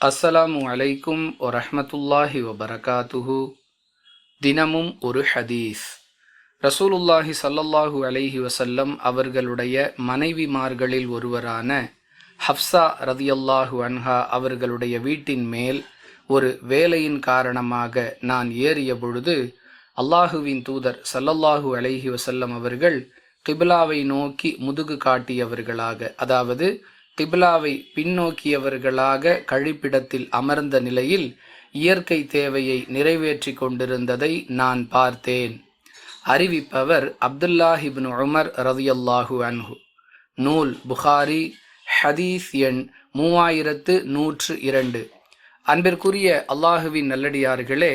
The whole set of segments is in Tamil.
அஸ்ஸலாமு அலைக்கும் வரஹ்மத்துல்லாஹி வபரகாத்துஹு. தினமும் ஒரு ஹதீஸ். ரசூலுல்லாஹி ஸல்லல்லாஹு அலைஹி வஸல்லம் அவர்களுடைய மனைவிமார்களில் ஒருவரான ஹப்ஸா ரதியல்லாஹு அன்ஹா அவர்களுடைய வீட்டின் மேல் ஒரு வேலையின் காரணமாக நான் ஏறிய பொழுது அல்லாஹுவின் தூதர் ஸல்லல்லாஹு அலைஹி வஸல்லம் அவர்கள் கிப்லாவை நோக்கி முதுகு காட்டியவர்களாக, அதாவது கிப்லாவை பின்னோக்கியவர்களாக கழிப்பிடத்தில் அமர்ந்த நிலையில் இயற்கை தேவையை நிறைவேற்றி கொண்டிருந்ததை நான் பார்த்தேன். அறிவிப்பவர் அப்துல்லாஹ் இப்னு உமர் ரதியல்லாஹு அன்ஹு. நூல் புகாரி, ஹதீஸ் எண் 3102. அன்பிற்குரிய அல்லாஹுவின் நல்லடியார்களே,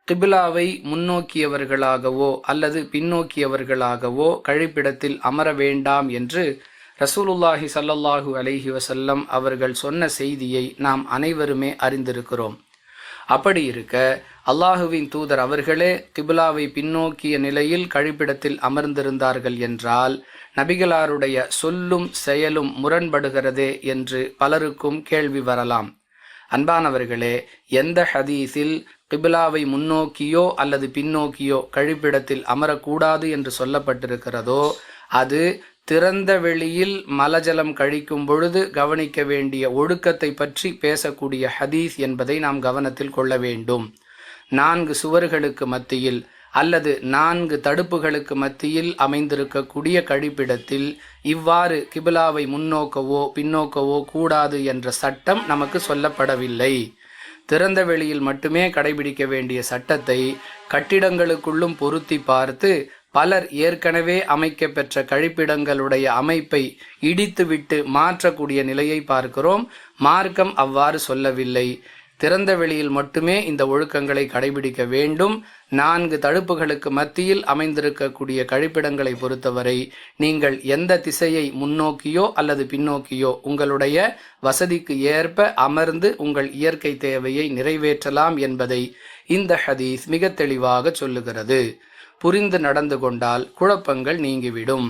கிப்லாவை முன்னோக்கியவர்களாகவோ அல்லது பின்னோக்கியவர்களாகவோ கழிப்பிடத்தில் அமர வேண்டாம் என்று ரசூலுல்லாஹி ஸல்லல்லாஹு அலைஹி வஸல்லம் அவர்கள் சொன்ன செய்தியை நாம் அனைவருமே அறிந்திருக்கிறோம். அப்படி இருக்க அல்லாஹுவின் தூதர் அவர்களே கிப்லாவை பின்னோக்கிய நிலையில் கழிப்பிடத்தில் அமர்ந்திருந்தார்கள் என்றால் நபிகளாருடைய சொல்லும் செயலும் முரண்படுகிறதே என்று பலருக்கும் கேள்வி வரலாம். அன்பானவர்களே, எந்த ஹதீஸில் கிப்லாவை முன்னோக்கியோ அல்லது பின்னோக்கியோ கழிப்பிடத்தில் அமரக்கூடாது என்று சொல்லப்பட்டிருக்கிறதோ அது திறந்த வெளியில் மலஜலம் கழிக்கும் பொழுது கவனிக்க வேண்டிய ஒழுக்கத்தை பற்றி பேசக்கூடிய ஹதீஸ் என்பதை நாம் கவனத்தில் கொள்ள வேண்டும். 4 சுவர்களுக்கு மத்தியில் அல்லது 4 தடுப்புகளுக்கு மத்தியில் அமைந்திருக்கக்கூடிய கழிப்பிடத்தில் இவ்வாறு கிப்லாவை முன்னோக்கவோ பின்னோக்கவோ கூடாது என்ற சட்டம் நமக்கு சொல்லப்படவில்லை. திறந்த வெளியில் மட்டுமே கடைபிடிக்க வேண்டிய சட்டத்தை கட்டிடங்களுக்குள்ளும் பொருத்தி பார்த்து பலர் ஏற்கனவே அமைக்க பெற்ற கழிப்பிடங்களுடைய அமைப்பை இடித்துவிட்டு மாற்றக்கூடிய நிலையை பார்க்கிறோம். மார்க்கம் அவ்வாறு சொல்லவில்லை. திறந்த வெளியில் மட்டுமே இந்த ஒழுக்கங்களை கடைபிடிக்க வேண்டும். 4 தடுப்புகளுக்கு மத்தியில் அமைந்திருக்கக்கூடிய கழிப்பிடங்களை பொறுத்தவரை நீங்கள் எந்த திசையை முன்னோக்கியோ அல்லது பின்னோக்கியோ உங்களுடைய வசதிக்கு ஏற்ப அமர்ந்து உங்கள் இயற்கை தேவையை நிறைவேற்றலாம் என்பதை இந்த ஹதீஸ் மிக தெளிவாக சொல்லுகிறது. புரிந்து நடந்து கொண்டால் குழப்பங்கள் நீங்கிவிடும்.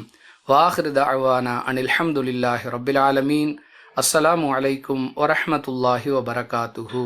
வாஹிரு தஅவானா அனில் ஹம்துலில்லாஹி ரப்பில் ஆலமீன். அஸ்ஸலாமு அலைக்கும் வரஹ்மத்துல்லாஹி வபரகாத்துஹு.